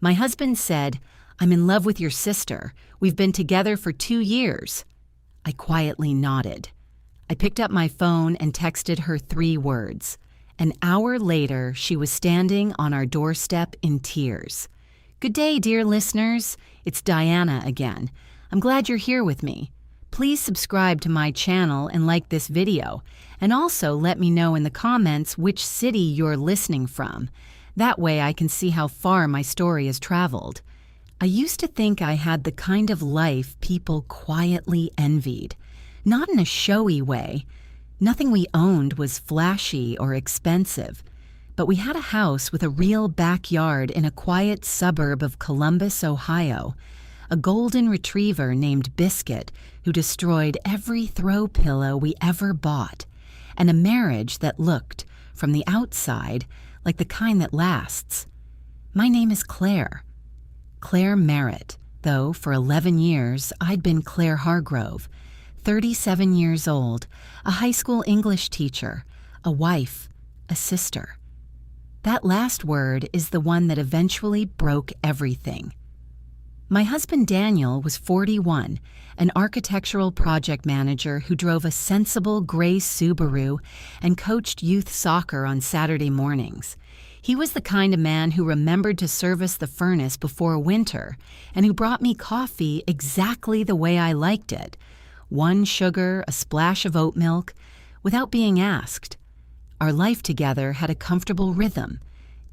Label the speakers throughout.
Speaker 1: My husband said, "I'm in love with your sister. We've been together for 2 years." I quietly nodded. I picked up my phone and texted her 3 words. An hour later, she was standing on our doorstep in tears. "Good day, dear listeners. It's Diana again. I'm glad you're here with me. Please subscribe to my channel and like this video, and also let me know in the comments which city you're listening from. That way I can see how far my story has traveled. I used to think I had the kind of life people quietly envied, not in a showy way. Nothing we owned was flashy or expensive, but we had a house with a real backyard in a quiet suburb of Columbus, Ohio, a golden retriever named Biscuit who destroyed every throw pillow we ever bought, and a marriage that looked, from the outside, like the kind that lasts. My name is Claire. Claire Merritt, though for 11 years I'd been Claire Hargrove, 37 years old, a high school English teacher, a wife, a sister. That last word is the one that eventually broke everything. My husband Daniel was 41, an architectural project manager who drove a sensible gray Subaru and coached youth soccer on Saturday mornings. He was the kind of man who remembered to service the furnace before winter and who brought me coffee exactly the way I liked it. 1 sugar, a splash of oat milk, without being asked. Our life together had a comfortable rhythm.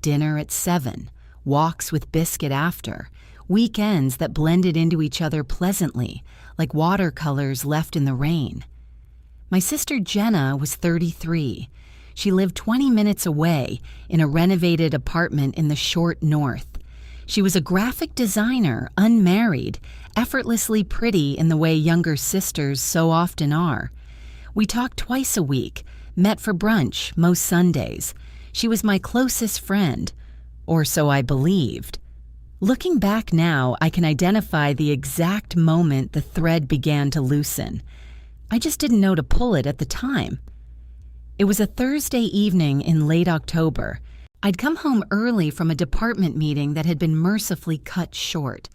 Speaker 1: Dinner at 7, walks with Biscuit after, weekends that blended into each other pleasantly, like watercolors left in the rain. My sister Jenna was 33. She lived 20 minutes away in a renovated apartment in the short north. She was a graphic designer, unmarried, effortlessly pretty in the way younger sisters so often are. We talked twice a week, met for brunch most Sundays. She was my closest friend, or so I believed. Looking back now, I can identify the exact moment the thread began to loosen. I just didn't know to pull it at the time. It was a Thursday evening in late October. I'd come home early from a department meeting that had been mercifully cut short.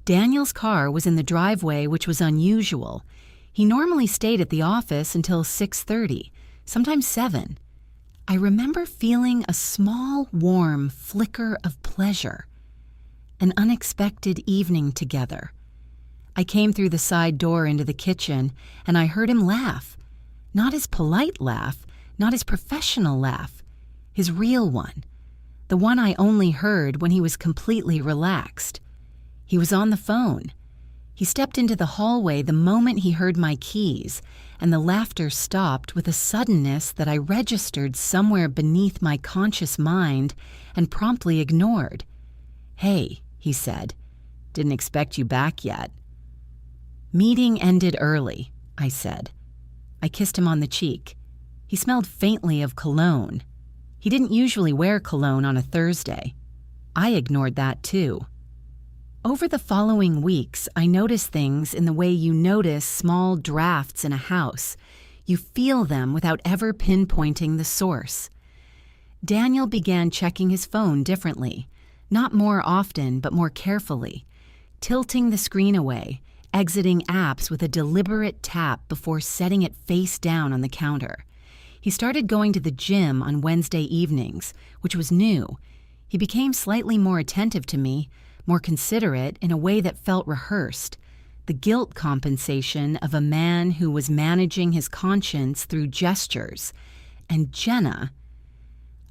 Speaker 1: Daniel's car was in the driveway, which was unusual. He normally stayed at the office until 6:30, sometimes 7. I remember feeling a small, warm flicker of pleasure. An unexpected evening together. I came through the side door into the kitchen, and I heard him laugh. Not his polite laugh, not his professional laugh, his real one. The one I only heard when he was completely relaxed. He was on the phone. He stepped into the hallway the moment he heard my keys, and the laughter stopped with a suddenness that I registered somewhere beneath my conscious mind and promptly ignored. "Hey," he said, "didn't expect you back yet." "Meeting ended early," I said. I kissed him on the cheek. He smelled faintly of cologne. He didn't usually wear cologne on a Thursday. I ignored that too. Over the following weeks, I noticed things in the way you notice small drafts in a house. You feel them without ever pinpointing the source. Daniel began checking his phone differently. Not more often, but more carefully, tilting the screen away, exiting apps with a deliberate tap before setting it face down on the counter. He started going to the gym on Wednesday evenings, which was new. He became slightly more attentive to me, more considerate in a way that felt rehearsed, the guilt compensation of a man who was managing his conscience through gestures. And Jenna.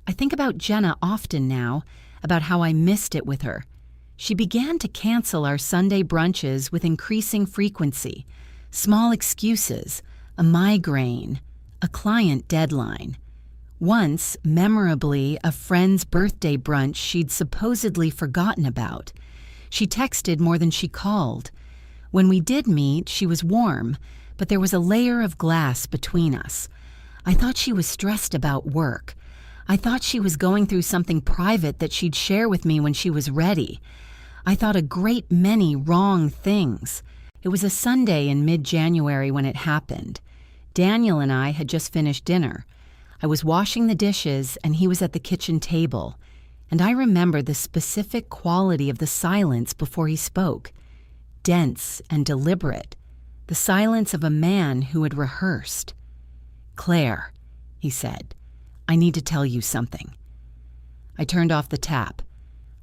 Speaker 1: I think about Jenna often now, about how I missed it with her. She began to cancel our Sunday brunches with increasing frequency, small excuses, a migraine, a client deadline. Once, memorably, a friend's birthday brunch she'd supposedly forgotten about. She texted more than she called. When we did meet, she was warm, but there was a layer of glass between us. I thought she was stressed about work. I thought she was going through something private that she'd share with me when she was ready. I thought a great many wrong things. It was a Sunday in mid-January when it happened. Daniel and I had just finished dinner. I was washing the dishes and he was at the kitchen table. And I remember the specific quality of the silence before he spoke, dense and deliberate, the silence of a man who had rehearsed. "Claire," he said, "I need to tell you something." I turned off the tap.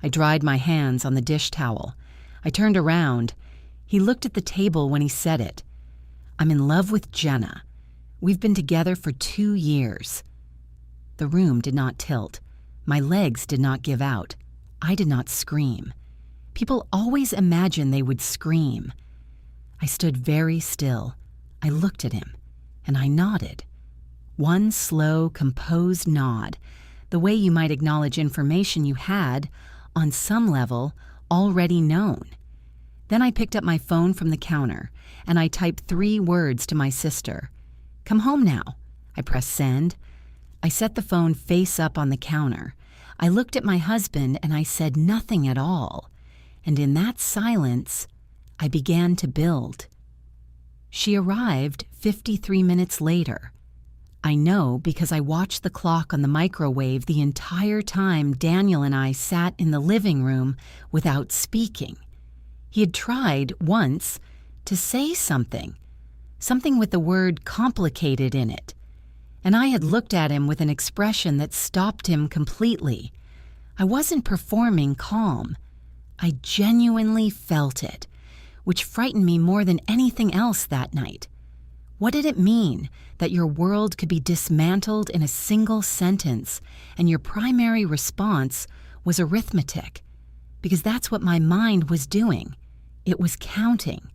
Speaker 1: I dried my hands on the dish towel. I turned around. He looked at the table when he said it. "I'm in love with Jenna. We've been together for 2 years." The room did not tilt. My legs did not give out. I did not scream. People always imagine they would scream. I stood very still. I looked at him, and I nodded. One slow, composed nod, the way you might acknowledge information you had, on some level, already known. Then I picked up my phone from the counter, and I typed 3 words to my sister. "Come home now." I pressed send. I set the phone face up on the counter. I looked at my husband and I said nothing at all. And in that silence, I began to build. She arrived 53 minutes later. I know because I watched the clock on the microwave the entire time Daniel and I sat in the living room without speaking. He had tried once to say something with the word complicated in it. And I had looked at him with an expression that stopped him completely. I wasn't performing calm. I genuinely felt it, which frightened me more than anything else that night. What did it mean that your world could be dismantled in a single sentence and your primary response was arithmetic? Because that's what my mind was doing. It was counting.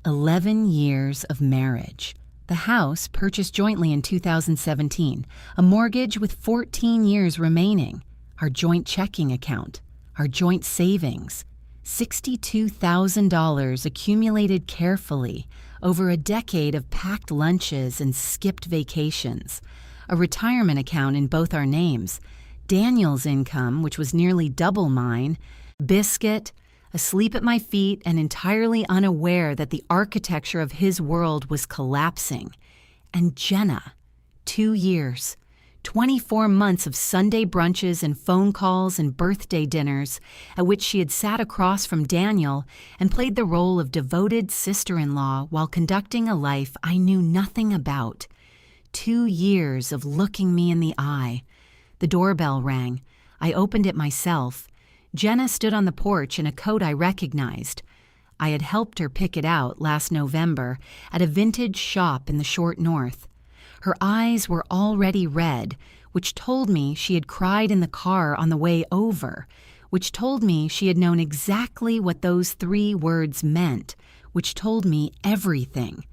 Speaker 1: 11 years of marriage. The house purchased jointly in 2017, a mortgage with 14 years remaining, our joint checking account, our joint savings, $62,000 accumulated carefully over a decade of packed lunches and skipped vacations, a retirement account in both our names, Daniel's income, which was nearly double mine, Biscuit, asleep at my feet and entirely unaware that the architecture of his world was collapsing, and Jenna, 2 years, 24 months of Sunday brunches and phone calls and birthday dinners at which she had sat across from Daniel and played the role of devoted sister-in-law while conducting a life I knew nothing about. 2 years of looking me in the eye. The doorbell rang. I opened it myself. Jenna stood on the porch in a coat I recognized. I had helped her pick it out last November at a vintage shop in the short north. Her eyes were already red, which told me she had cried in the car on the way over, which told me she had known exactly what those 3 words meant, which told me everything.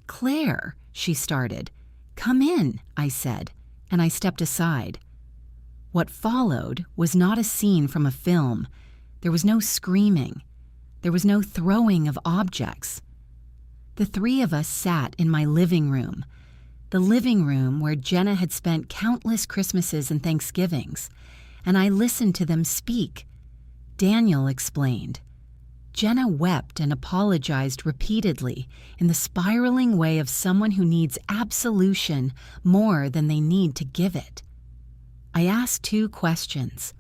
Speaker 1: "Claire," she started. "Come in," I said, and I stepped aside. What followed was not a scene from a film. There was no screaming. There was no throwing of objects. The 3 of us sat in my living room, the living room where Jenna had spent countless Christmases and Thanksgivings, and I listened to them speak. Daniel explained. Jenna wept and apologized repeatedly in the spiraling way of someone who needs absolution more than they need to give it. I asked 2 questions.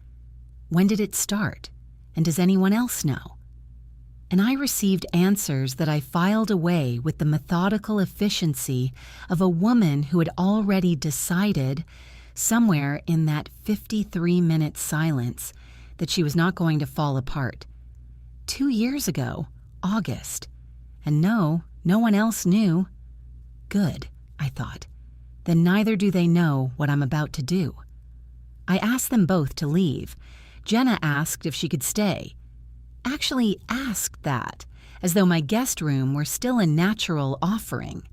Speaker 1: When did it start? And does anyone else know? And I received answers that I filed away with the methodical efficiency of a woman who had already decided, somewhere in that 53-minute silence, that she was not going to fall apart. 2 years ago, August. And no one else knew. Good, I thought. Then neither do they know what I'm about to do. I asked them both to leave. Jenna asked if she could stay. Actually asked that, as though my guest room were still a natural offering.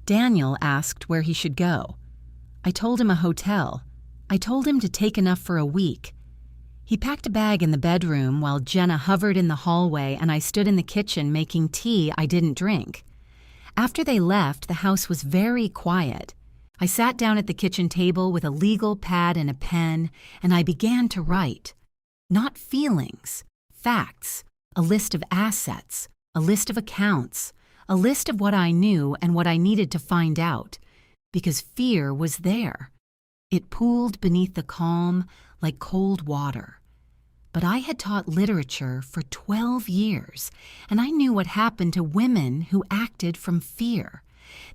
Speaker 1: Daniel asked where he should go. I told him a hotel. I told him to take enough for a week. He packed a bag in the bedroom while Jenna hovered in the hallway and I stood in the kitchen making tea I didn't drink. After they left, the house was very quiet. I sat down at the kitchen table with a legal pad and a pen, and I began to write. Not feelings, facts, a list of assets, a list of accounts, a list of what I knew and what I needed to find out, because fear was there. It pooled beneath the calm like cold water. But I had taught literature for 12 years, and I knew what happened to women who acted from fear.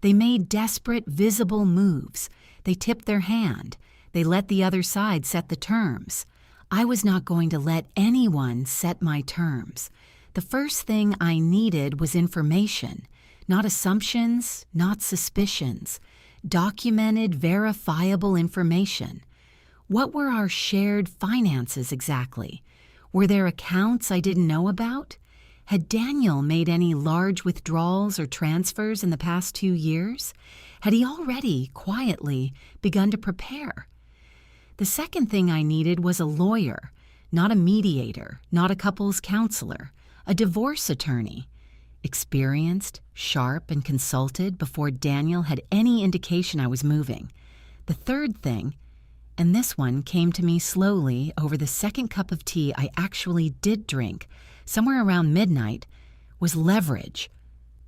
Speaker 1: They made desperate, visible moves. They tipped their hand. They let the other side set the terms. I was not going to let anyone set my terms. The first thing I needed was information, not assumptions, not suspicions. Documented, verifiable information. What were our shared finances exactly? Were there accounts I didn't know about? Had Daniel made any large withdrawals or transfers in the past 2 years? Had he already, quietly, begun to prepare? The second thing I needed was a lawyer, not a mediator, not a couples counselor, a divorce attorney. Experienced, sharp, and consulted before Daniel had any indication I was moving. The third thing, and this one came to me slowly over the second cup of tea I actually did drink, somewhere around midnight, was leverage.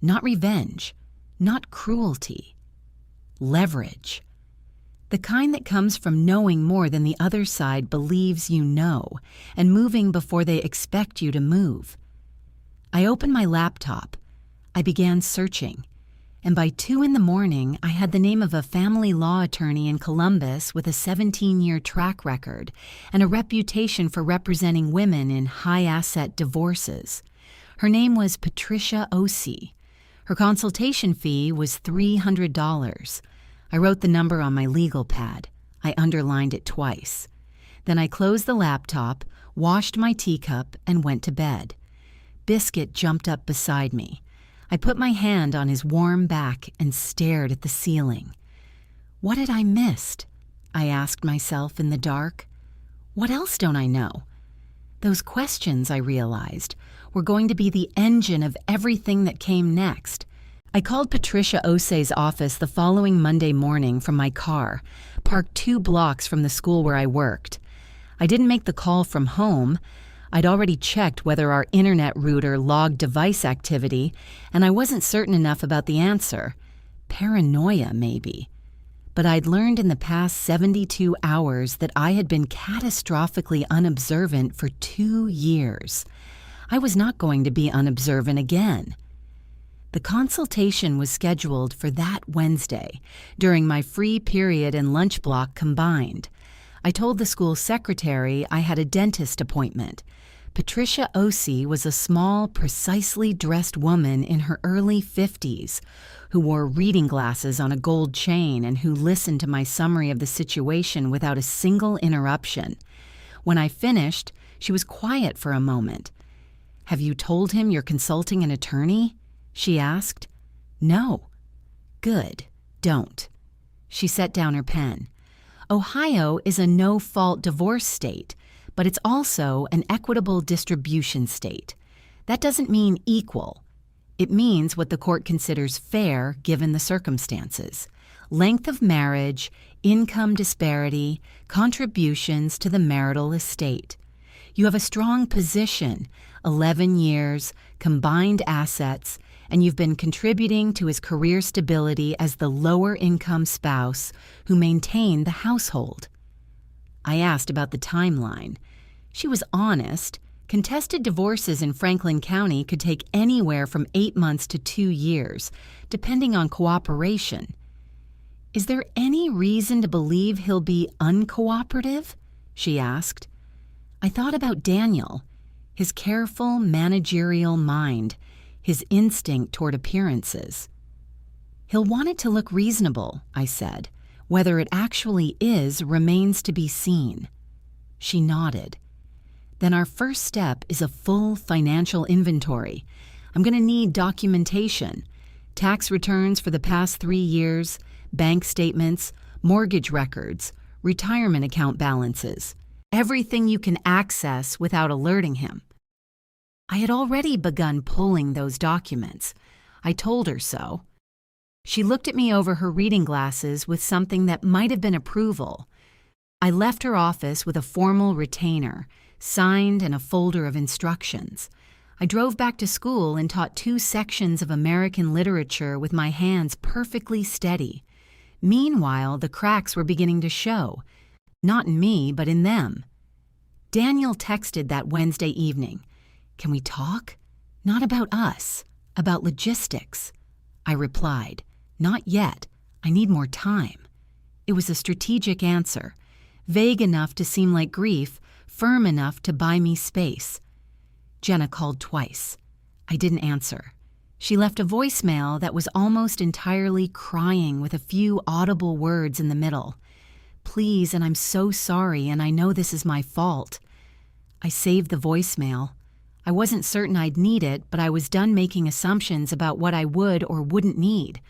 Speaker 1: Not revenge, not cruelty. Leverage. The kind that comes from knowing more than the other side believes you know, and moving before they expect you to move. I opened my laptop. I began searching, and by 2 a.m, I had the name of a family law attorney in Columbus with a 17-year track record and a reputation for representing women in high-asset divorces. Her name was Patricia Osei. Her consultation fee was $300. I wrote the number on my legal pad. I underlined it twice. Then I closed the laptop, washed my teacup, and went to bed. Biscuit jumped up beside me. I put my hand on his warm back and stared at the ceiling. What had I missed? I asked myself in the dark. What else don't I know? Those questions, I realized, were going to be the engine of everything that came next. I called Patricia Osei's office the following Monday morning from my car, parked 2 blocks from the school where I worked. I didn't make the call from home. I'd already checked whether our internet router logged device activity, and I wasn't certain enough about the answer. Paranoia, maybe. But I'd learned in the past 72 hours that I had been catastrophically unobservant for 2 years. I was not going to be unobservant again. The consultation was scheduled for that Wednesday, during my free period and lunch block combined. I told the school secretary I had a dentist appointment. Patricia Osei was a small, precisely dressed woman in her early 50s who wore reading glasses on a gold chain and who listened to my summary of the situation without a single interruption. When I finished, she was quiet for a moment. "Have you told him you're consulting an attorney?" she asked. "No." "Good. Don't." She set down her pen. Ohio is a no-fault divorce state, but it's also an equitable distribution state. That doesn't mean equal. It means what the court considers fair given the circumstances. Length of marriage, income disparity, contributions to the marital estate. You have a strong position, 11 years, combined assets, and you've been contributing to his career stability as the lower-income spouse who maintained the household. I asked about the timeline. She was honest. Contested divorces in Franklin County could take anywhere from 8 months to 2 years, depending on cooperation. "Is there any reason to believe he'll be uncooperative?" she asked. I thought about Daniel, his careful managerial mind, his instinct toward appearances. "He'll want it to look reasonable," I said. "Whether it actually is remains to be seen." She nodded. "Then our first step is a full financial inventory. I'm going to need documentation, tax returns for the past 3 years, bank statements, mortgage records, retirement account balances, everything you can access without alerting him." I had already begun pulling those documents. I told her so. She looked at me over her reading glasses with something that might have been approval. I left her office with a formal retainer, signed and a folder of instructions. I drove back to school and taught 2 sections of American literature with my hands perfectly steady. Meanwhile, the cracks were beginning to show. Not in me, but in them. Daniel texted that Wednesday evening. Can we talk? Not about us, about logistics. I replied, not yet. I need more time. It was a strategic answer, vague enough to seem like grief, firm enough to buy me space. Jenna called twice. I didn't answer. She left a voicemail that was almost entirely crying with a few audible words in the middle. Please, and I'm so sorry, and I know this is my fault. I saved the voicemail. I wasn't certain I'd need it, but I was done making assumptions about what I would or wouldn't need.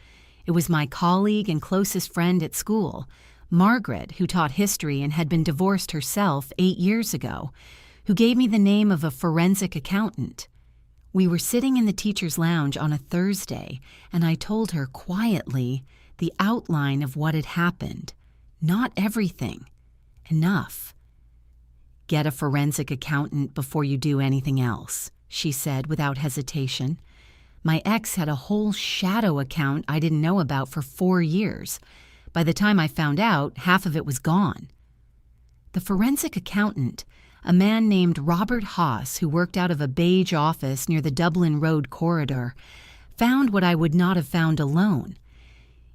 Speaker 1: It was my colleague and closest friend at school, Margaret, who taught history and had been divorced herself 8 years ago, who gave me the name of a forensic accountant. We were sitting in the teacher's lounge on a Thursday, and I told her quietly the outline of what had happened. Not everything. Enough. Get a forensic accountant before you do anything else, she said without hesitation. My ex had a whole shadow account I didn't know about for 4 years. By the time I found out, half of it was gone. The forensic accountant, a man named Robert Haas, who worked out of a beige office near the Dublin Road corridor, found what I would not have found alone.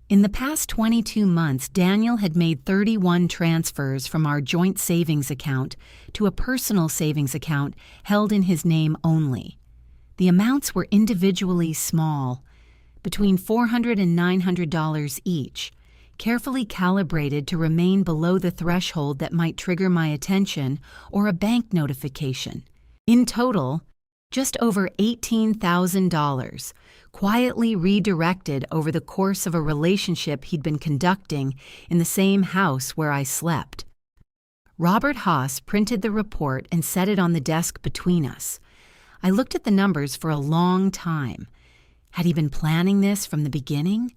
Speaker 1: In the past 22 months, Daniel had made 31 transfers from our joint savings account to a personal savings account held in his name only. The amounts were individually small, between $400 and $900 each, carefully calibrated to remain below the threshold that might trigger my attention or a bank notification. In total, just over $18,000, quietly redirected over the course of a relationship he'd been conducting in the same house where I slept. Robert Haas printed the report and set it on the desk between us. I looked at the numbers for a long time. Had he been planning this from the beginning?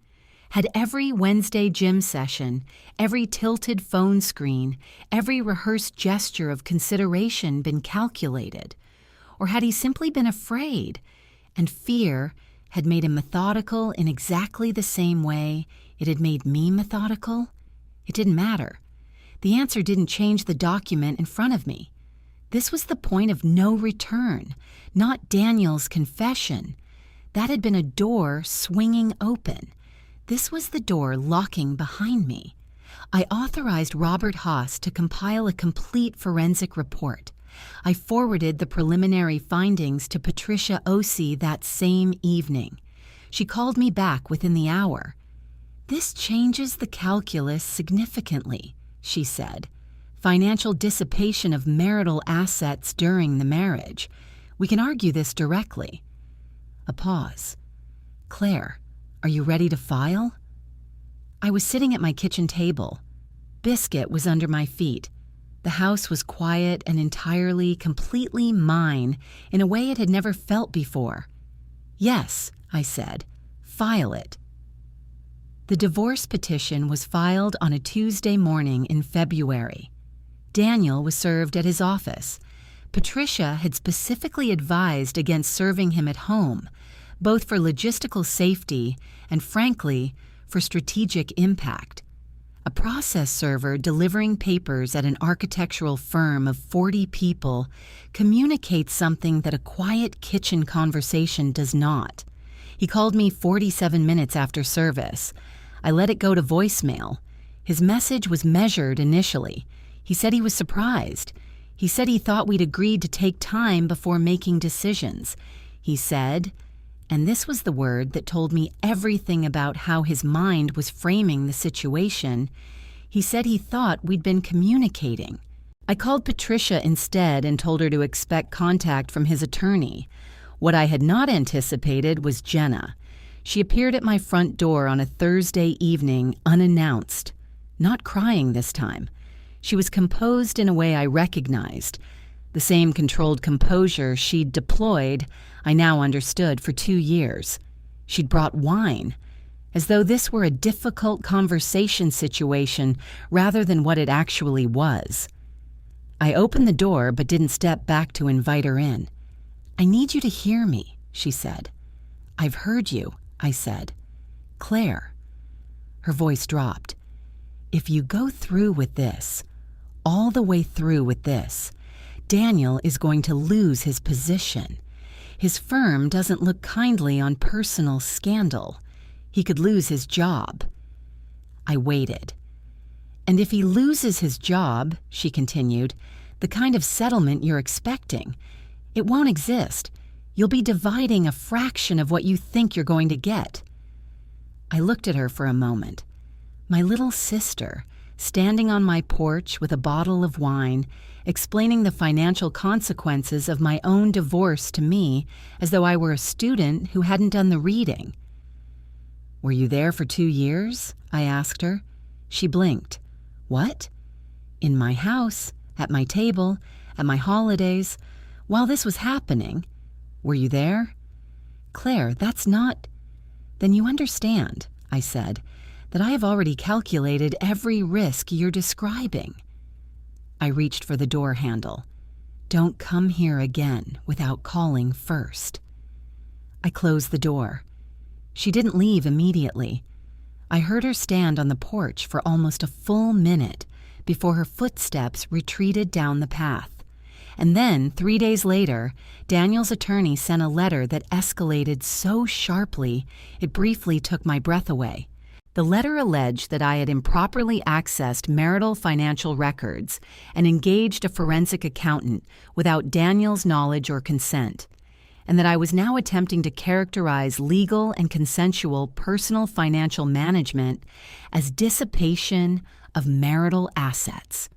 Speaker 1: Had every Wednesday gym session, every tilted phone screen, every rehearsed gesture of consideration been calculated? Or had he simply been afraid, and fear had made him methodical in exactly the same way it had made me methodical? It didn't matter. The answer didn't change the document in front of me. This was the point of no return, not Daniel's confession. That had been a door swinging open. This was the door locking behind me. I authorized Robert Haas to compile a complete forensic report. I forwarded the preliminary findings to Patricia Osi that same evening. She called me back within the hour. "This changes the calculus significantly," she said. "Financial dissipation of marital assets during the marriage. We can argue this directly." A pause. "Claire, are you ready to file?" I was sitting at my kitchen table. Biscuit was under my feet. The house was quiet and entirely, completely mine in a way it had never felt before. "Yes," I said, "file it." The divorce petition was filed on a Tuesday morning in February. Daniel was served at his office. Patricia had specifically advised against serving him at home, both for logistical safety and, frankly, for strategic impact. A process server delivering papers at an architectural firm of 40 people communicates something that a quiet kitchen conversation does not. He called me 47 minutes after service. I let it go to voicemail. His message was measured initially. He said he was surprised. He said he thought we'd agreed to take time before making decisions. He said, and this was the word that told me everything about how his mind was framing the situation, he said he thought we'd been communicating. I called Patricia instead and told her to expect contact from his attorney. What I had not anticipated was Jenna. She appeared at my front door on a Thursday evening unannounced, not crying this time. She was composed in a way I recognized. The same controlled composure she'd deployed, I now understood, for 2 years. She'd brought wine, as though this were a difficult conversation situation rather than what it actually was. I opened the door but didn't step back to invite her in. "I need you to hear me," she said. "I've heard you," I said. "Claire." Her voice dropped. "If you go through with this, all the way through with this, Daniel is going to lose his position. His firm doesn't look kindly on personal scandal. He could lose his job. I waited. And if he loses his job, she continued, the kind of settlement you're expecting, it won't exist. You'll be dividing a fraction of what you think you're going to get. I looked at her for a moment. My little sister, standing on my porch with a bottle of wine, explaining the financial consequences of my own divorce to me as though I were a student who hadn't done the reading. "Were you there for 2 years?" I asked her. She blinked. "What?" "In my house, at my table, at my holidays, while this was happening. Were you there?" "Claire, that's not—" "Then you understand," I said, "that I have already calculated every risk you're describing." I reached for the door handle. "Don't come here again without calling first." I closed the door. She didn't leave immediately. I heard her stand on the porch for almost a full minute before her footsteps retreated down the path. And then, 3 days later, Daniel's attorney sent a letter that escalated so sharply it briefly took my breath away. The letter alleged that I had improperly accessed marital financial records and engaged a forensic accountant without Daniel's knowledge or consent, and that I was now attempting to characterize legal and consensual personal financial management as dissipation of marital assets.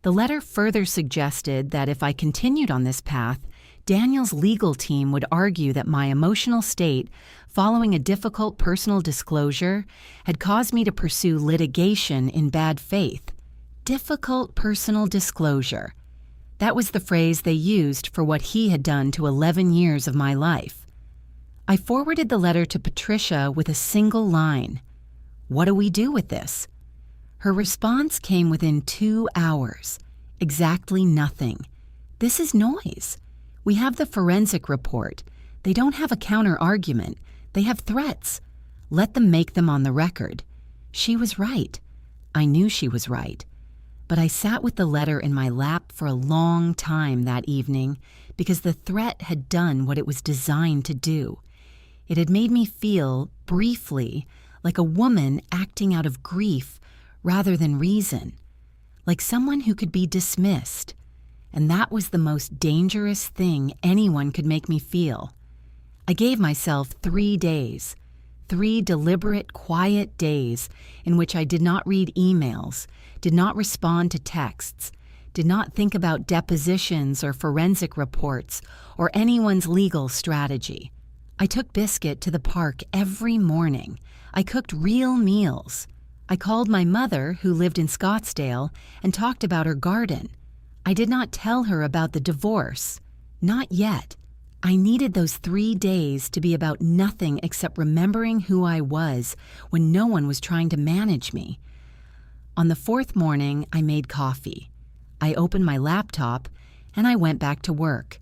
Speaker 1: The letter further suggested that if I continued on this path, Daniel's legal team would argue that my emotional state following a difficult personal disclosure had caused me to pursue litigation in bad faith. Difficult personal disclosure. That was the phrase they used for what he had done to 11 years of my life. I forwarded the letter to Patricia with a single line. "What do we do with this?" Her response came within 2 hours. Exactly nothing. "This is noise. We have the forensic report. They don't have a counter-argument. They have threats. Let them make them on the record." She was right. I knew she was right. But I sat with the letter in my lap for a long time that evening because the threat had done what it was designed to do. It had made me feel, briefly, like a woman acting out of grief rather than reason, like someone who could be dismissed. And that was the most dangerous thing anyone could make me feel. I gave myself 3 days, 3 deliberate, quiet days in which I did not read emails, did not respond to texts, did not think about depositions or forensic reports or anyone's legal strategy. I took Biscuit to the park every morning. I cooked real meals. I called my mother, who lived in Scottsdale, and talked about her garden. I did not tell her about the divorce. Not yet. I needed those 3 days to be about nothing except remembering who I was when no one was trying to manage me. On the 4th morning, I made coffee. I opened my laptop, and I went back to work.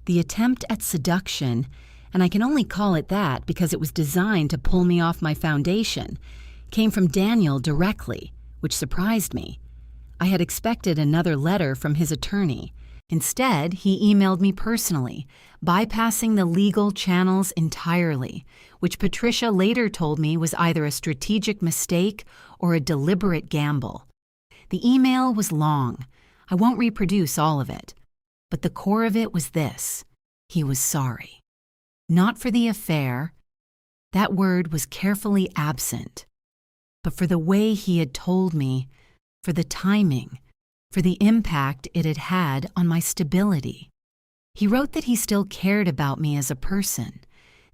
Speaker 1: The attempt at seduction, and I can only call it that because it was designed to pull me off my foundation, came from Daniel directly, which surprised me. I had expected another letter from his attorney. Instead, he emailed me personally, bypassing the legal channels entirely, which Patricia later told me was either a strategic mistake or a deliberate gamble. The email was long. I won't reproduce all of it. But the core of it was this. He was sorry. Not for the affair. That word was carefully absent. But for the way he had told me, for the timing, for the impact it had had on my stability. He wrote that he still cared about me as a person,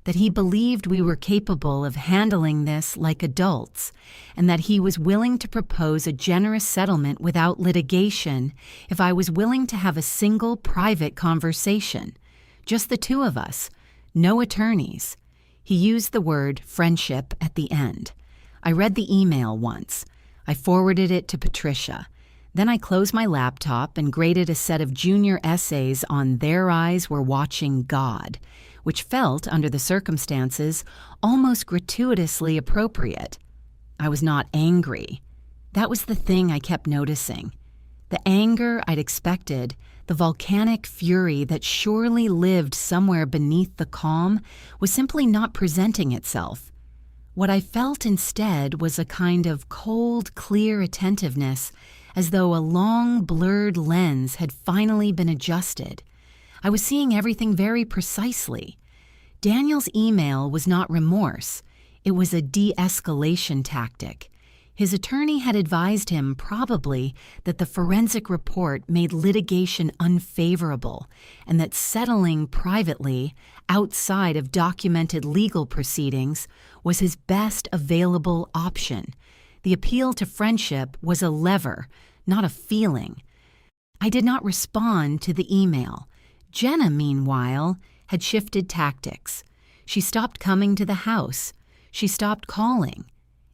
Speaker 1: that he believed we were capable of handling this like adults, and that he was willing to propose a generous settlement without litigation if I was willing to have a single private conversation, just the 2 of us, no attorneys. He used the word friendship at the end. I read the email once. I forwarded it to Patricia. Then I closed my laptop and graded a set of junior essays on Their Eyes Were Watching God, which felt, under the circumstances, almost gratuitously appropriate. I was not angry. That was the thing I kept noticing. The anger I'd expected, the volcanic fury that surely lived somewhere beneath the calm, was simply not presenting itself. What I felt instead was a kind of cold, clear attentiveness, as though a long, blurred lens had finally been adjusted. I was seeing everything very precisely. Daniel's email was not remorse. It was a de-escalation tactic. His attorney had advised him, probably, that the forensic report made litigation unfavorable and that settling privately, outside of documented legal proceedings, was his best available option. The appeal to friendship was a lever, not a feeling. I did not respond to the email. Jenna, meanwhile, had shifted tactics. She stopped coming to the house. She stopped calling.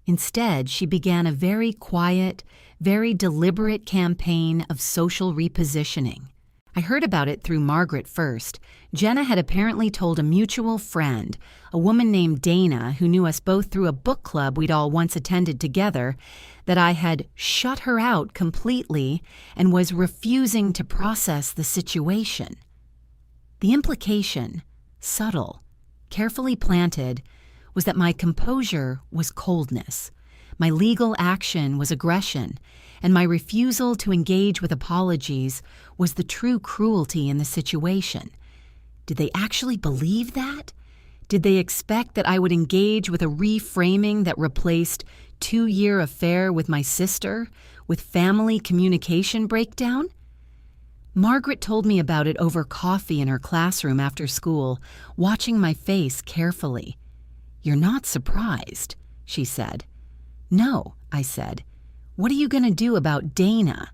Speaker 1: Instead, she began a very quiet, very deliberate campaign of social repositioning. I heard about it through Margaret first. Jenna had apparently told a mutual friend, a woman named Dana who knew us both through a book club we'd all once attended together, that I had shut her out completely and was refusing to process the situation. The implication, subtle, carefully planted, was that my composure was coldness, my legal action was aggression, and my refusal to engage with apologies was the true cruelty in the situation. Did they actually believe that? Did they expect that I would engage with a reframing that replaced 2-year affair with my sister with family communication breakdown? Margaret told me about it over coffee in her classroom after school, watching my face carefully. "You're not surprised," she said. "No," I said. "What are you going to do about Dana?"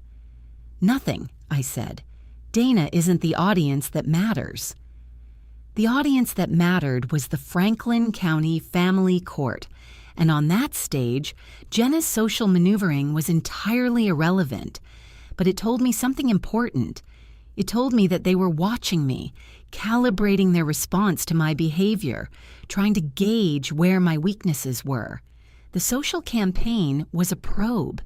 Speaker 1: "Nothing," I said. "Dana isn't the audience that matters." The audience that mattered was the Franklin County Family Court, and on that stage, Jenna's social maneuvering was entirely irrelevant. But it told me something important. It told me that they were watching me, calibrating their response to my behavior, trying to gauge where my weaknesses were. The social campaign was a probe.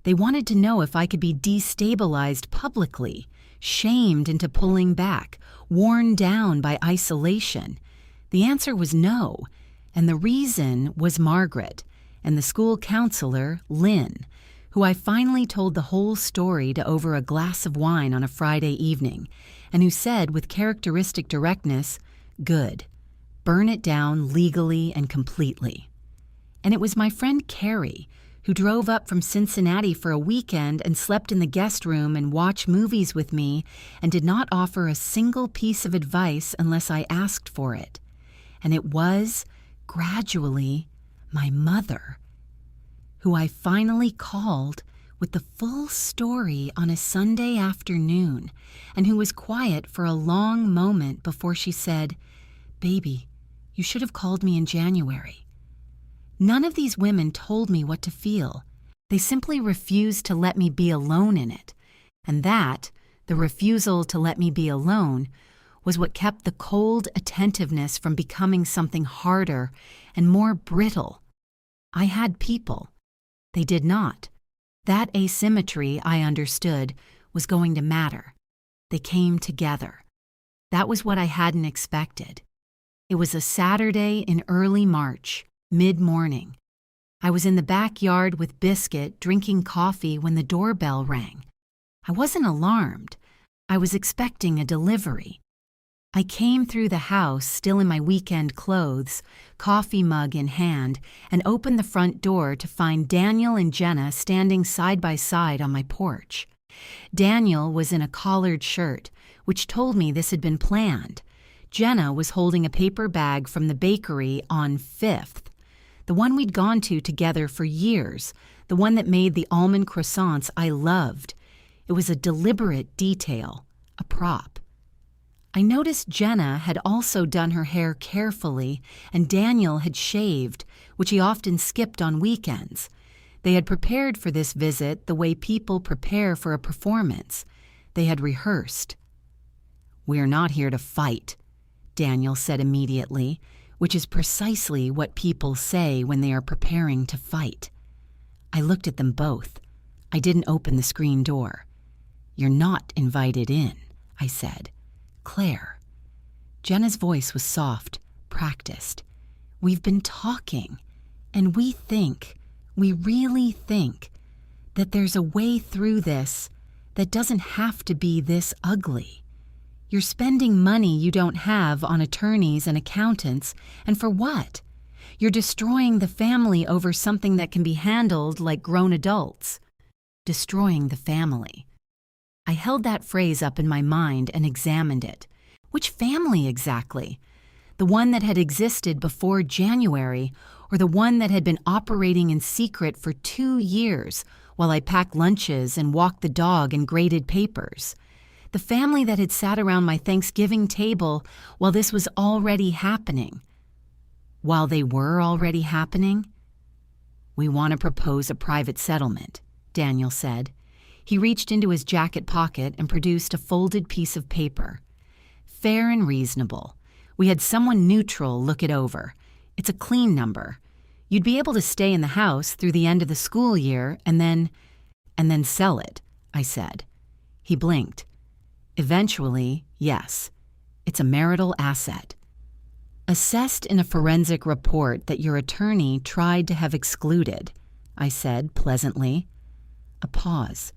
Speaker 1: They wanted to know if I could be destabilized publicly, shamed into pulling back, worn down by isolation. The answer was no, and the reason was Margaret and the school counselor, Lynn, who I finally told the whole story to over a glass of wine on a Friday evening, and who said with characteristic directness, "Good. Burn it down legally and completely." And it was my friend Carrie, who drove up from Cincinnati for a weekend and slept in the guest room and watched movies with me and did not offer a single piece of advice unless I asked for it. And it was, gradually, my mother, who I finally called with the full story on a Sunday afternoon, and who was quiet for a long moment before she said, "Baby, you should have called me in January." None of these women told me what to feel. They simply refused to let me be alone in it. And that, the refusal to let me be alone, was what kept the cold attentiveness from becoming something harder and more brittle. I had people. They did not. That asymmetry, I understood, was going to matter. They came together. That was what I hadn't expected. It was a Saturday in early March, mid-morning. I was in the backyard with Biscuit drinking coffee when the doorbell rang. I wasn't alarmed. I was expecting a delivery. I came through the house, still in my weekend clothes, coffee mug in hand, and opened the front door to find Daniel and Jenna standing side by side on my porch. Daniel was in a collared shirt, which told me this had been planned. Jenna was holding a paper bag from the bakery on 5th, the one we'd gone to together for years, the one that made the almond croissants I loved. It was a deliberate detail, a prop. I noticed Jenna had also done her hair carefully, and Daniel had shaved, which he often skipped on weekends. They had prepared for this visit the way people prepare for a performance. They had rehearsed. "We're not here to fight," Daniel said immediately, which is precisely what people say when they are preparing to fight. I looked at them both. I didn't open the screen door. "You're not invited in," I said. "Claire." Jenna's voice was soft, practiced. "We've been talking, and we really think, that there's a way through this that doesn't have to be this ugly. You're spending money you don't have on attorneys and accountants, and for what? You're destroying the family over something that can be handled like grown adults. Destroying the family." I held that phrase up in my mind and examined it. Which family exactly? The one that had existed before January, or the one that had been operating in secret for 2 years while I packed lunches and walked the dog and graded papers? The family that had sat around my Thanksgiving table while this was already happening. While they were already happening? "We want to propose a private settlement," Daniel said. He reached into his jacket pocket and produced a folded piece of paper. "Fair and reasonable. We had someone neutral look it over. It's a clean number. You'd be able to stay in the house through the end of the school year and then sell it," I said. He blinked. "Eventually, yes. It's a marital asset. Assessed in a forensic report that your attorney tried to have excluded," I said pleasantly. A pause.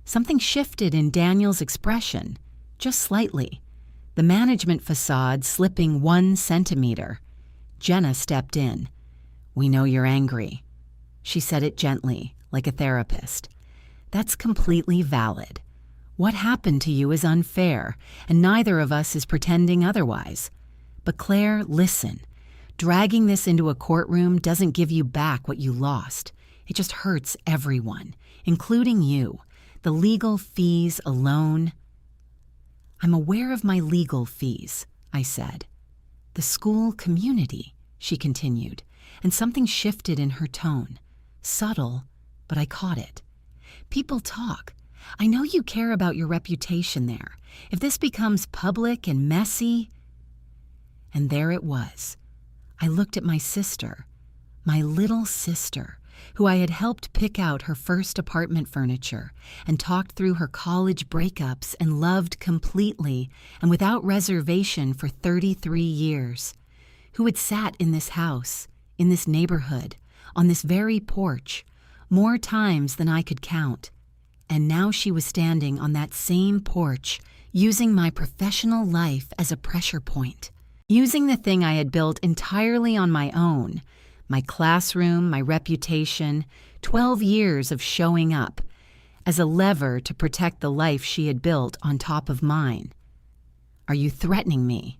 Speaker 1: Something shifted in Daniel's expression, just slightly. The management facade slipping 1 centimeter. Jenna stepped in. "We know you're angry." She said it gently, like a therapist. "That's completely valid. What happened to you is unfair, and neither of us is pretending otherwise. But Claire, listen. Dragging this into a courtroom doesn't give you back what you lost. It just hurts everyone, including you. The legal fees alone." "I'm aware of my legal fees," I said. "The school community," she continued, and something shifted in her tone. Subtle, but I caught it. "People talk. I know you care about your reputation there. If this becomes public and messy..." And there it was. I looked at my sister, my little sister, who I had helped pick out her first apartment furniture and talked through her college breakups and loved completely and without reservation for 33 years, who had sat in this house, in this neighborhood, on this very porch, more times than I could count. And now she was standing on that same porch, using my professional life as a pressure point, using the thing I had built entirely on my own, my classroom, my reputation, 12 years of showing up, as a lever to protect the life she had built on top of mine. "Are you threatening me?"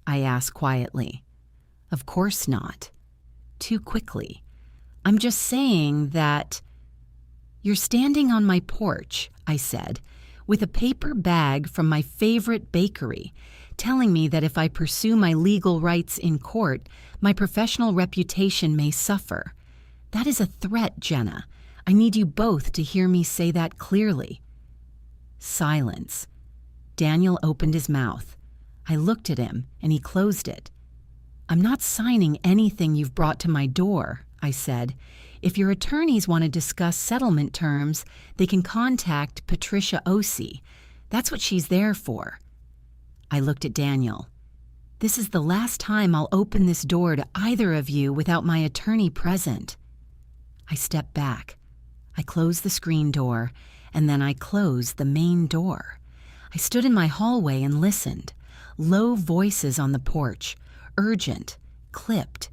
Speaker 1: I asked quietly. "Of course not." Too quickly. "I'm just saying that..." "You're standing on my porch," I said, "with a paper bag from my favorite bakery, telling me that if I pursue my legal rights in court, my professional reputation may suffer. That is a threat, Jenna. I need you both to hear me say that clearly." Silence. Daniel opened his mouth. I looked at him, and he closed it. "I'm not signing anything you've brought to my door," I said. "If your attorneys want to discuss settlement terms, they can contact Patricia Ossie. That's what she's there for." I looked at Daniel. "This is the last time I'll open this door to either of you without my attorney present." I stepped back. I closed the screen door, and then I closed the main door. I stood in my hallway and listened. Low voices on the porch, urgent, clipped.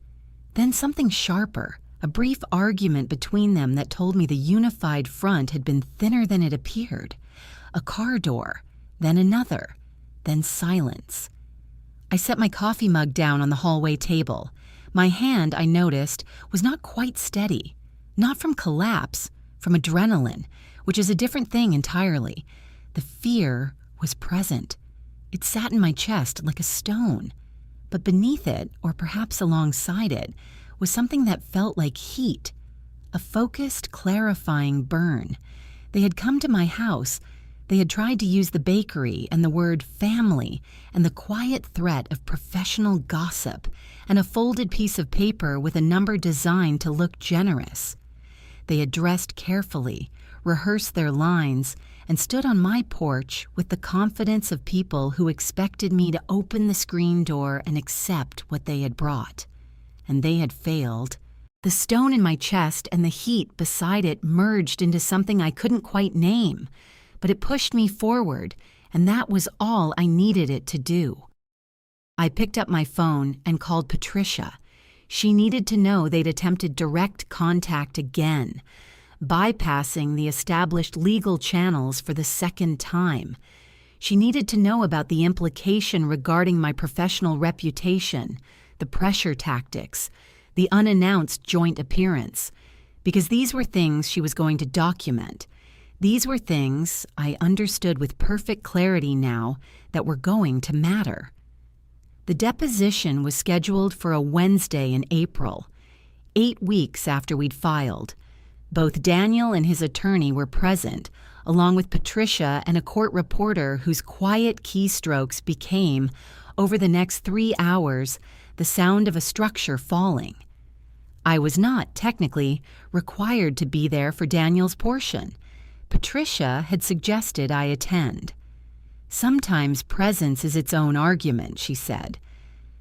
Speaker 1: Then something sharper, a brief argument between them that told me the unified front had been thinner than it appeared. A car door, then another, then silence. I set my coffee mug down on the hallway table. My hand, I noticed, was not quite steady. Not from collapse, from adrenaline, which is a different thing entirely. The fear was present. It sat in my chest like a stone. But beneath it, or perhaps alongside it, was something that felt like heat, a focused, clarifying burn. They had come to my house. They had tried to use the bakery and the word family and the quiet threat of professional gossip and a folded piece of paper with a number designed to look generous. They had dressed carefully, rehearsed their lines, and stood on my porch with the confidence of people who expected me to open the screen door and accept what they had brought. And they had failed. The stone in my chest and the heat beside it merged into something I couldn't quite name, but it pushed me forward, and that was all I needed it to do. I picked up my phone and called Patricia. She needed to know they'd attempted direct contact again, bypassing the established legal channels for the second time. She needed to know about the implication regarding my professional reputation, the pressure tactics, the unannounced joint appearance, because these were things she was going to document. These were things I understood with perfect clarity now that were going to matter. The deposition was scheduled for a Wednesday in April, 8 weeks after we'd filed. Both Daniel and his attorney were present, along with Patricia and a court reporter whose quiet keystrokes became, over the next 3 hours, the sound of a structure falling. I was not, technically, required to be there for Daniel's portion. Patricia had suggested I attend. Sometimes presence is its own argument, she said.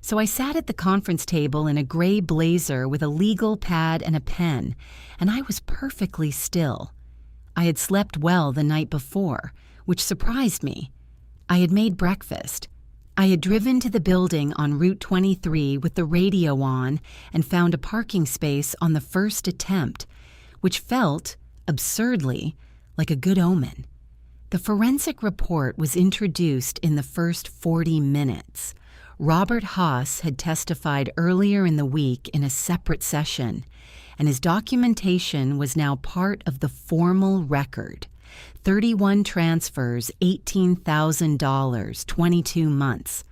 Speaker 1: So I sat at the conference table in a gray blazer with a legal pad and a pen, and I was perfectly still. I had slept well the night before, which surprised me. I had made breakfast. I had driven to the building on Route 23 with the radio on and found a parking space on the first attempt, which felt, absurdly, like a good omen. The forensic report was introduced in the first 40 minutes. Robert Haas had testified earlier in the week in a separate session, and his documentation was now part of the formal record. 31 transfers, $18,000, 22 months.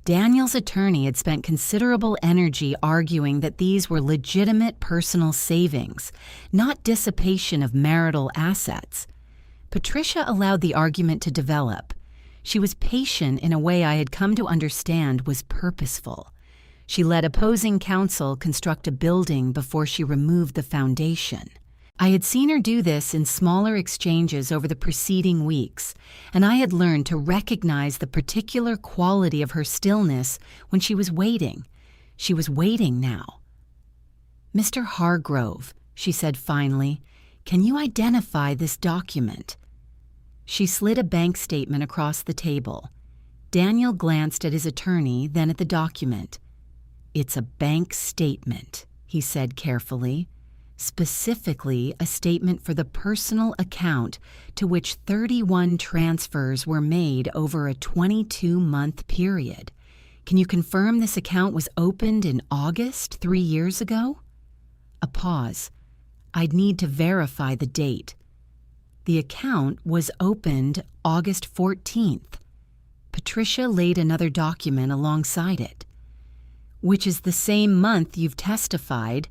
Speaker 1: Daniel's attorney had spent considerable energy arguing that these were legitimate personal savings, not dissipation of marital assets. Patricia allowed the argument to develop. She was patient in a way I had come to understand was purposeful. She let opposing counsel construct a building before she removed the foundation. I had seen her do this in smaller exchanges over the preceding weeks, and I had learned to recognize the particular quality of her stillness when she was waiting. She was waiting now. "Mr. Hargrove," she said finally, "can you identify this document?" She slid a bank statement across the table. Daniel glanced at his attorney, then at the document. "It's a bank statement," he said carefully. Specifically a statement for the personal account to which 31 transfers were made over a 22-month period. Can you confirm this account was opened in August 3 years ago? A pause. I'd need to verify the date. The account was opened August 14th. Patricia laid another document alongside it. "Which is the same month you've testified,"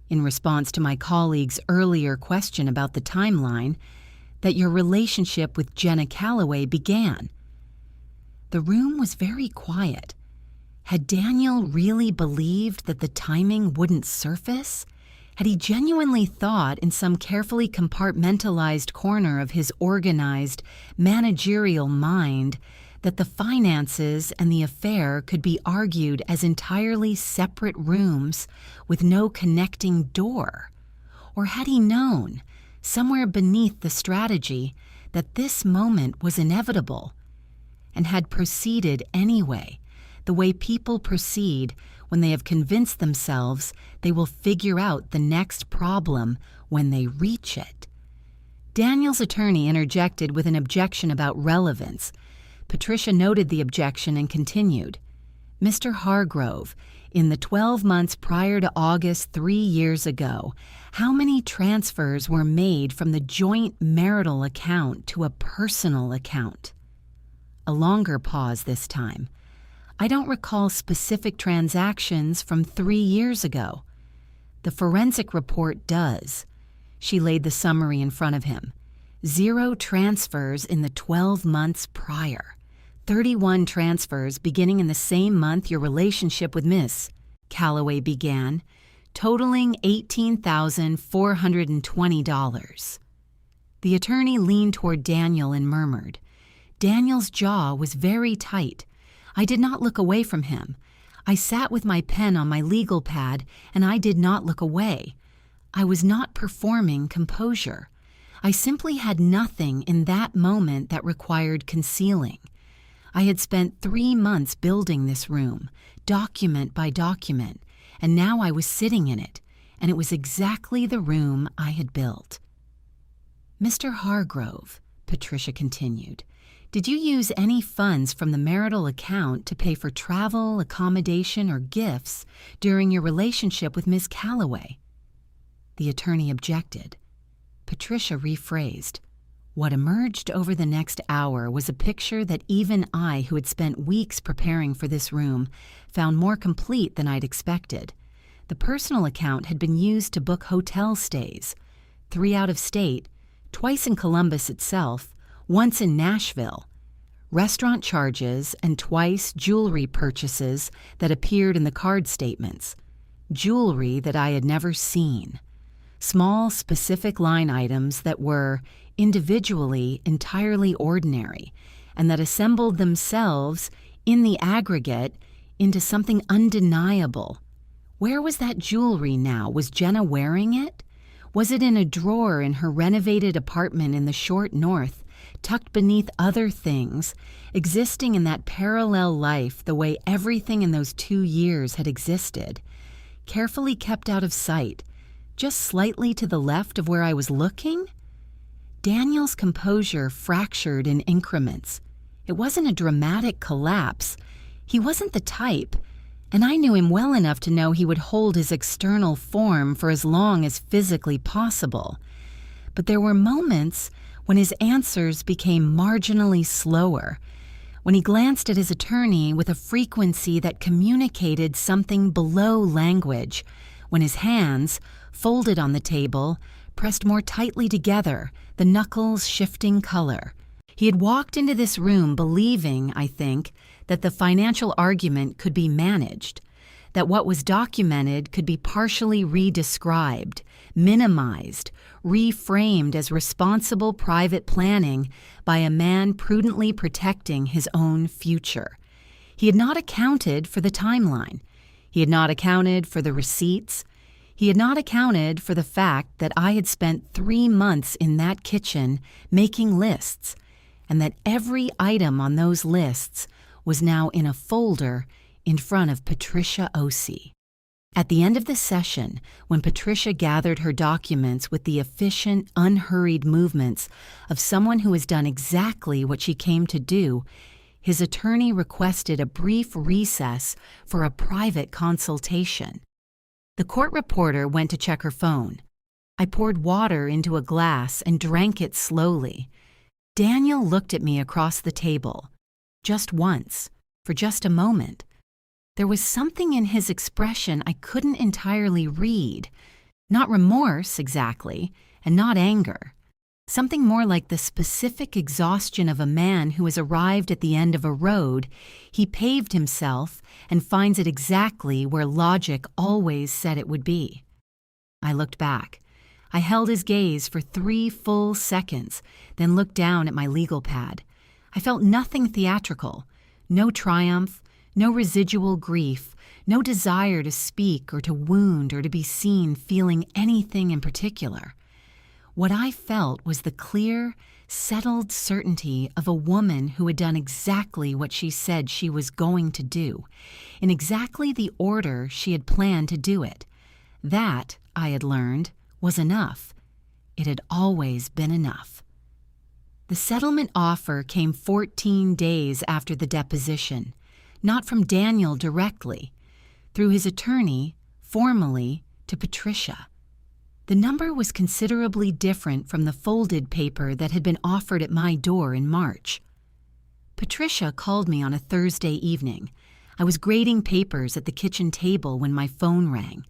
Speaker 1: in response to my colleague's earlier question about the timeline, "that your relationship with Jenna Calloway began." The room was very quiet. Had Daniel really believed that the timing wouldn't surface? Had he genuinely thought in some carefully compartmentalized corner of his organized, managerial mind that the finances and the affair could be argued as entirely separate rooms with no connecting door? Or had he known, somewhere beneath the strategy, that this moment was inevitable, and had proceeded anyway, the way people proceed when they have convinced themselves they will figure out the next problem when they reach it? Daniel's attorney interjected with an objection about relevance. Patricia noted the objection and continued. "Mr. Hargrove, in the 12 months prior to August 3 years ago, how many transfers were made from the joint marital account to a personal account?" A longer pause this time. "I don't recall specific transactions from 3 years ago." "The forensic report does." She laid the summary in front of him. 0 transfers in the 12 months prior. 31 transfers beginning in the same month your relationship with Miss Calloway began, totaling $18,420. The attorney leaned toward Daniel and murmured. Daniel's jaw was very tight. I did not look away from him. I sat with my pen on my legal pad, and I did not look away. I was not performing composure. I simply had nothing in that moment that required concealing. I had spent 3 months building this room, document by document, and now I was sitting in it, and it was exactly the room I had built. Mr. Hargrove, Patricia continued, did you use any funds from the marital account to pay for travel, accommodation, or gifts during your relationship with Ms. Calloway? The attorney objected. Patricia rephrased. What emerged over the next hour was a picture that even I, who had spent weeks preparing for this room, found more complete than I'd expected. The personal account had been used to book hotel stays, 3 out of state, twice in Columbus itself, once in Nashville, restaurant charges, and twice jewelry purchases that appeared in the card statements, jewelry that I had never seen, small specific line items that were, individually, entirely ordinary, and that assembled themselves, in the aggregate, into something undeniable. Where was that jewelry now? Was Jenna wearing it? Was it in a drawer in her renovated apartment in the short north, tucked beneath other things, existing in that parallel life the way everything in those 2 years had existed, carefully kept out of sight, just slightly to the left of where I was looking? Daniel's composure fractured in increments. It wasn't a dramatic collapse. He wasn't the type, and I knew him well enough to know he would hold his external form for as long as physically possible. But there were moments when his answers became marginally slower, when he glanced at his attorney with a frequency that communicated something below language, when his hands, folded on the table, pressed more tightly together, the knuckles shifting color. He had walked into this room believing, I think, that the financial argument could be managed, that what was documented could be partially redescribed, minimized, reframed as responsible private planning by a man prudently protecting his own future. He had not accounted for the timeline. He had not accounted for the receipts. He had not accounted for the fact that I had spent 3 months in that kitchen making lists, and that every item on those lists was now in a folder in front of Patricia Osei. At the end of the session, when Patricia gathered her documents with the efficient, unhurried movements of someone who has done exactly what she came to do, his attorney requested a brief recess for a private consultation. The court reporter went to check her phone. I poured water into a glass and drank it slowly. Daniel looked at me across the table. Just once, for just a moment. There was something in his expression I couldn't entirely read. Not remorse, exactly, and not anger. Something more like the specific exhaustion of a man who has arrived at the end of a road he paved himself and finds it exactly where logic always said it would be. I looked back. I held his gaze for 3 full seconds, then looked down at my legal pad. I felt nothing theatrical, no triumph, no residual grief, no desire to speak or to wound or to be seen feeling anything in particular. What I felt was the clear, settled certainty of a woman who had done exactly what she said she was going to do, in exactly the order she had planned to do it. That, I had learned, was enough. It had always been enough. The settlement offer came 14 days after the deposition, not from Daniel directly, through his attorney, formally, to Patricia. The number was considerably different from the folded paper that had been offered at my door in March. Patricia called me on a Thursday evening. I was grading papers at the kitchen table when my phone rang.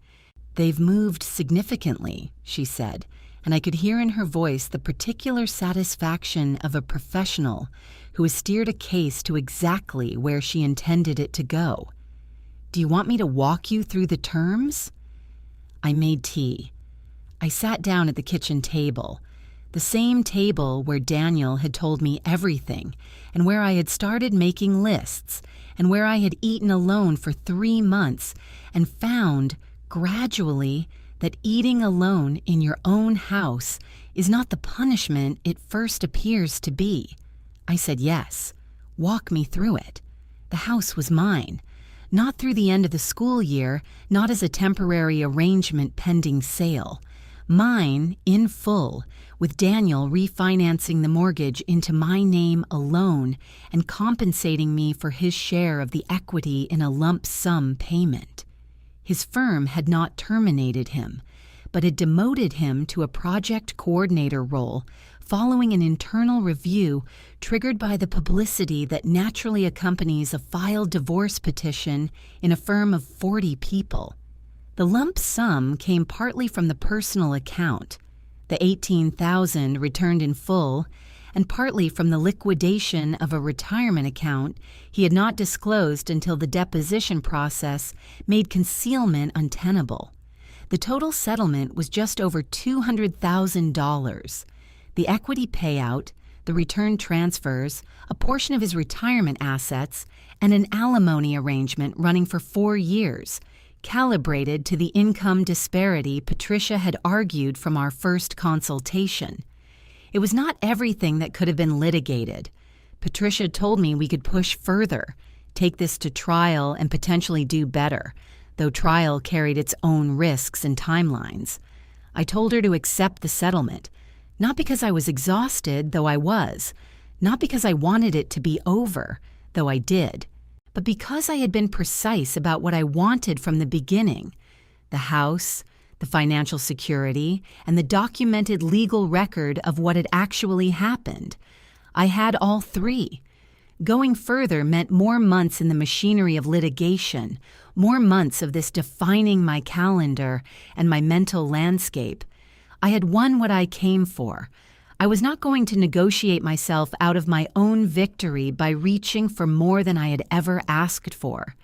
Speaker 1: "They've moved significantly," she said, and I could hear in her voice the particular satisfaction of a professional who has steered a case to exactly where she intended it to go. "Do you want me to walk you through the terms?" I made tea. I sat down at the kitchen table. The same table where Daniel had told me everything, and where I had started making lists, and where I had eaten alone for 3 months and found, gradually, that eating alone in your own house is not the punishment it first appears to be. I said yes. Walk me through it. The house was mine. Not through the end of the school year, not as a temporary arrangement pending sale. Mine, in full, with Daniel refinancing the mortgage into my name alone and compensating me for his share of the equity in a lump sum payment. His firm had not terminated him, but had demoted him to a project coordinator role following an internal review triggered by the publicity that naturally accompanies a filed divorce petition in a firm of 40 people. The lump sum came partly from the personal account, the $18,000 returned in full, and partly from the liquidation of a retirement account he had not disclosed until the deposition process made concealment untenable. The total settlement was just over $200,000. The equity payout, the return transfers, a portion of his retirement assets, and an alimony arrangement running for 4 years, calibrated to the income disparity Patricia had argued from our first consultation. It was not everything that could have been litigated. Patricia told me we could push further, take this to trial and potentially do better, though trial carried its own risks and timelines. I told her to accept the settlement, not because I was exhausted, though I was, not because I wanted it to be over, though I did, but because I had been precise about what I wanted from the beginning: the house, the financial security, and the documented legal record of what had actually happened. I had all three. Going further meant more months in the machinery of litigation, more months of this defining my calendar and my mental landscape. I had won what I came for. I was not going to negotiate myself out of my own victory by reaching for more than I had ever asked for.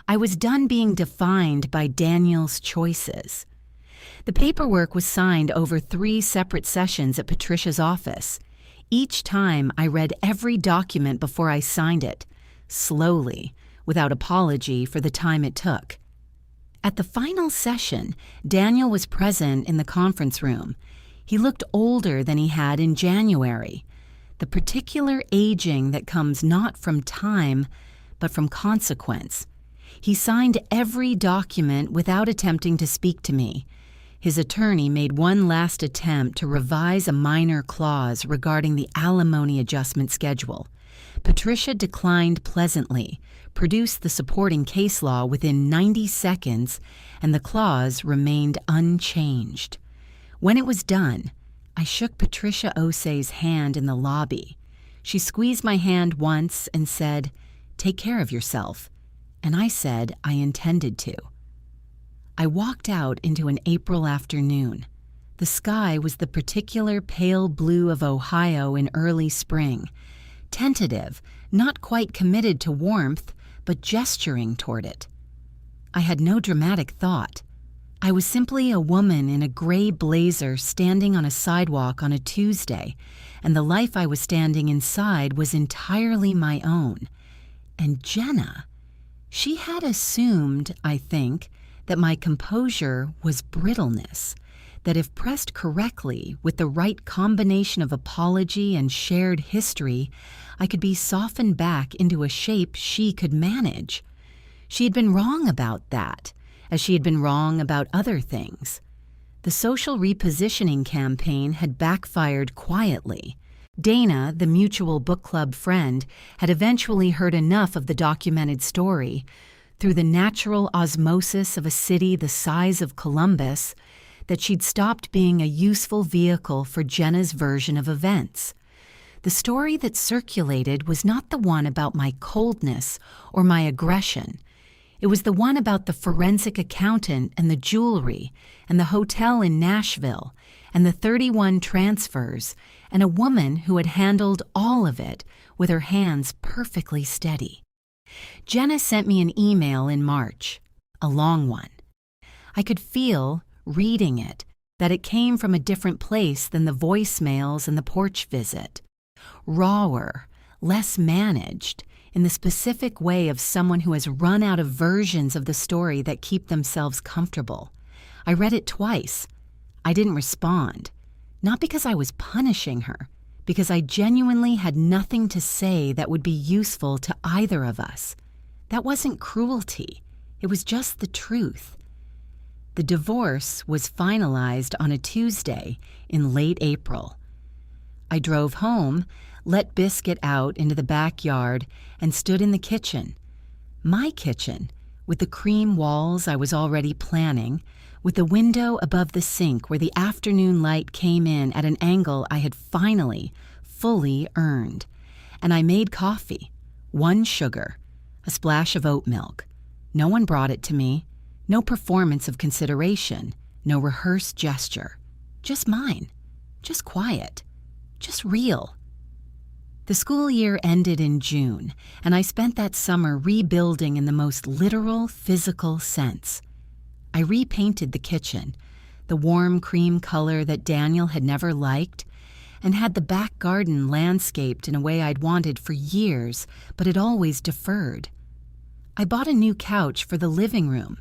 Speaker 1: I was done being defined by Daniel's choices. The paperwork was signed over 3 separate sessions at Patricia's office. Each time I read every document before I signed it, slowly, without apology for the time it took. At the final session, Daniel was present in the conference room. He looked older than he had in January, the particular aging that comes not from time, but from consequence. He signed every document without attempting to speak to me. His attorney made one last attempt to revise a minor clause regarding the alimony adjustment schedule. Patricia declined pleasantly, produced the supporting case law within 90 seconds, and the clause remained unchanged. When it was done, I shook Patricia Osei's hand in the lobby. She squeezed my hand once and said, "Take care of yourself," and I said I intended to. I walked out into an April afternoon. The sky was the particular pale blue of Ohio in early spring, tentative, not quite committed to warmth, but gesturing toward it. I had no dramatic thought. I was simply a woman in a gray blazer standing on a sidewalk on a Tuesday, and the life I was standing inside was entirely my own. And Jenna, she had assumed, I think, that my composure was brittleness, that if pressed correctly with the right combination of apology and shared history, I could be softened back into a shape she could manage. She had been wrong about that, as she had been wrong about other things. The social repositioning campaign had backfired quietly. Dana, the mutual book club friend, had eventually heard enough of the documented story, through the natural osmosis of a city the size of Columbus, that she'd stopped being a useful vehicle for Jenna's version of events. The story that circulated was not the one about my coldness or my aggression. It was the one about the forensic accountant and the jewelry and the hotel in Nashville and the 31 transfers and a woman who had handled all of it with her hands perfectly steady. Jenna sent me an email in March, a long one. I could feel, reading it, that it came from a different place than the voicemails and the porch visit. Rawer, less managed, in the specific way of someone who has run out of versions of the story that keep themselves comfortable. I read it twice. I didn't respond, not because I was punishing her, because I genuinely had nothing to say that would be useful to either of us. That wasn't cruelty. It was just the truth. The divorce was finalized on a Tuesday in late April. I drove home, let Biscuit out into the backyard, and stood in the kitchen. My kitchen, with the cream walls I was already planning, with the window above the sink where the afternoon light came in at an angle I had finally, fully earned. And I made coffee, 1 sugar, a splash of oat milk. No one brought it to me, no performance of consideration, no rehearsed gesture. Just mine, just quiet, just real. The school year ended in June, and I spent that summer rebuilding in the most literal, physical sense. I repainted the kitchen, the warm cream color that Daniel had never liked, and had the back garden landscaped in a way I'd wanted for years, but had always deferred. I bought a new couch for the living room.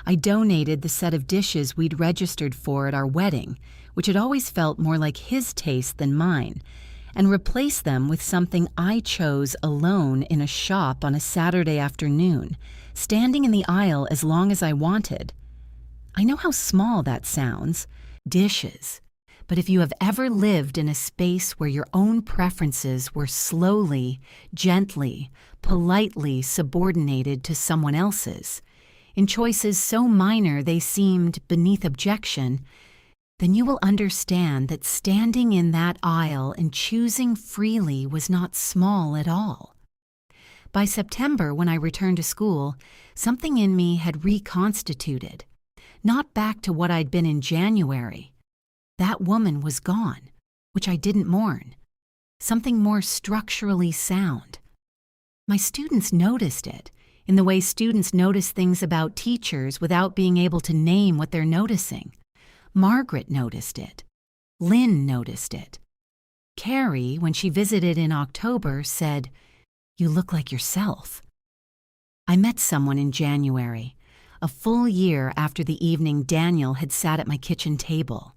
Speaker 1: I donated the set of dishes we'd registered for at our wedding, which had always felt more like his taste than mine, and replaced them with something I chose alone in a shop on a Saturday afternoon, standing in the aisle as long as I wanted. I know how small that sounds, dishes, but if you have ever lived in a space where your own preferences were slowly, gently, politely subordinated to someone else's, in choices so minor they seemed beneath objection, then you will understand that standing in that aisle and choosing freely was not small at all. By September, when I returned to school, something in me had reconstituted, not back to what I'd been in January. That woman was gone, which I didn't mourn. Something more structurally sound. My students noticed it, in the way students notice things about teachers without being able to name what they're noticing. Margaret noticed it. Lynn noticed it. Carrie, when she visited in October, said, "You look like yourself." I met someone in January, a full year after the evening Daniel had sat at my kitchen table.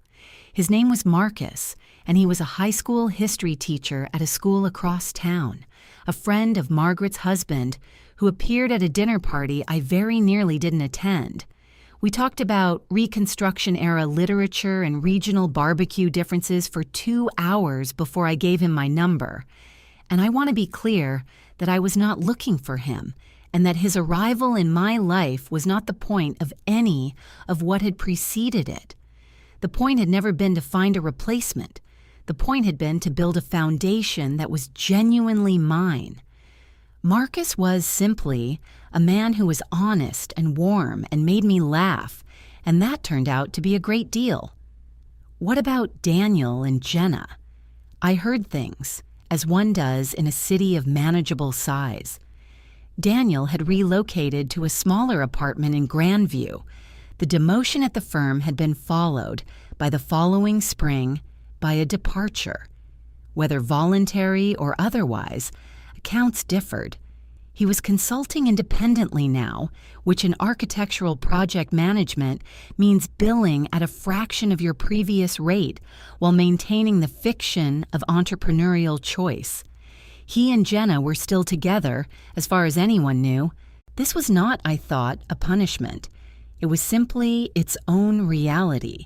Speaker 1: His name was Marcus, and he was a high school history teacher at a school across town, a friend of Margaret's husband, who appeared at a dinner party I very nearly didn't attend. We talked about Reconstruction-era literature and regional barbecue differences for 2 hours before I gave him my number. And I want to be clear that I was not looking for him, and that his arrival in my life was not the point of any of what had preceded it. The point had never been to find a replacement. The point had been to build a foundation that was genuinely mine. Marcus was simply a man who was honest and warm and made me laugh, and that turned out to be a great deal. What about Daniel and Jenna? I heard things, as one does in a city of manageable size. Daniel had relocated to a smaller apartment in Grandview. The demotion at the firm had been followed, by the following spring, by a departure. Whether voluntary or otherwise, accounts differed. He was consulting independently now, which in architectural project management means billing at a fraction of your previous rate while maintaining the fiction of entrepreneurial choice. He and Jenna were still together, as far as anyone knew. This was not, I thought, a punishment. It was simply its own reality.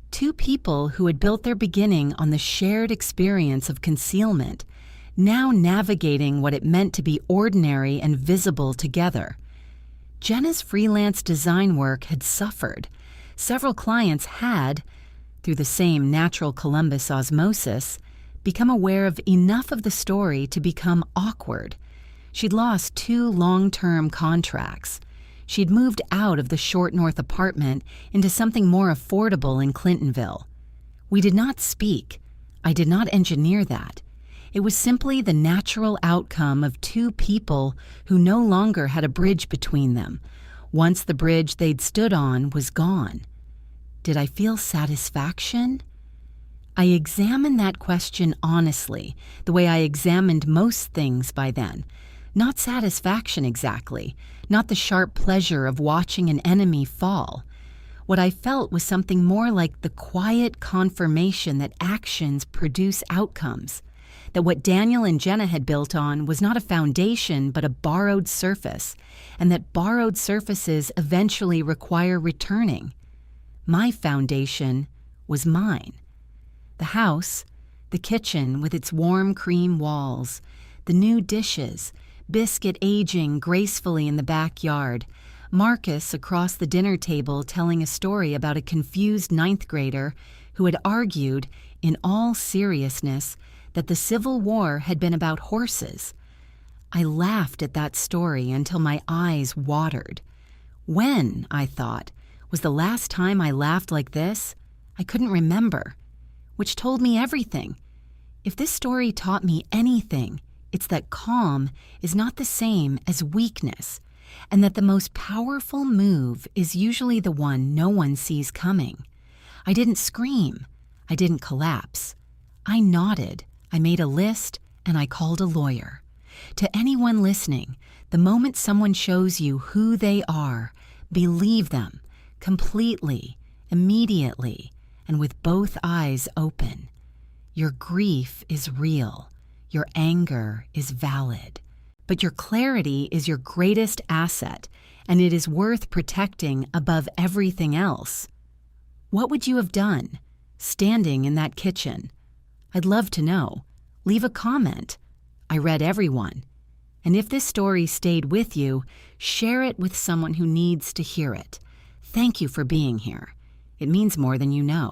Speaker 1: Two people who had built their beginning on the shared experience of concealment, now navigating what it meant to be ordinary and visible together. Jenna's freelance design work had suffered. Several clients had, through the same natural Columbus osmosis, become aware of enough of the story to become awkward. She'd lost 2 long-term contracts. She'd moved out of the Short North apartment into something more affordable in Clintonville. We did not speak. I did not engineer that. It was simply the natural outcome of 2 people who no longer had a bridge between them, once the bridge they'd stood on was gone. Did I feel satisfaction? I examined that question honestly, the way I examined most things by then. Not satisfaction exactly, not the sharp pleasure of watching an enemy fall. What I felt was something more like the quiet confirmation that actions produce outcomes, that what Daniel and Jenna had built on was not a foundation but a borrowed surface, and that borrowed surfaces eventually require returning. My foundation was mine. The house, the kitchen with its warm cream walls, the new dishes, biscuit aging gracefully in the backyard, Marcus across the dinner table telling a story about a confused ninth grader who had argued, in all seriousness, that the Civil War had been about horses. I laughed at that story until my eyes watered. When, I thought, was the last time I laughed like this? I couldn't remember, which told me everything. If this story taught me anything, it's that calm is not the same as weakness, and that the most powerful move is usually the one no one sees coming. I didn't scream. I didn't collapse. I nodded. I made a list, and I called a lawyer. To anyone listening, the moment someone shows you who they are, believe them completely, immediately, and with both eyes open. Your grief is real. Your anger is valid. But your clarity is your greatest asset, and it is worth protecting above everything else. What would you have done, standing in that kitchen? I'd love to know. Leave a comment. I read everyone. And if this story stayed with you, share it with someone who needs to hear it. Thank you for being here. It means more than you know.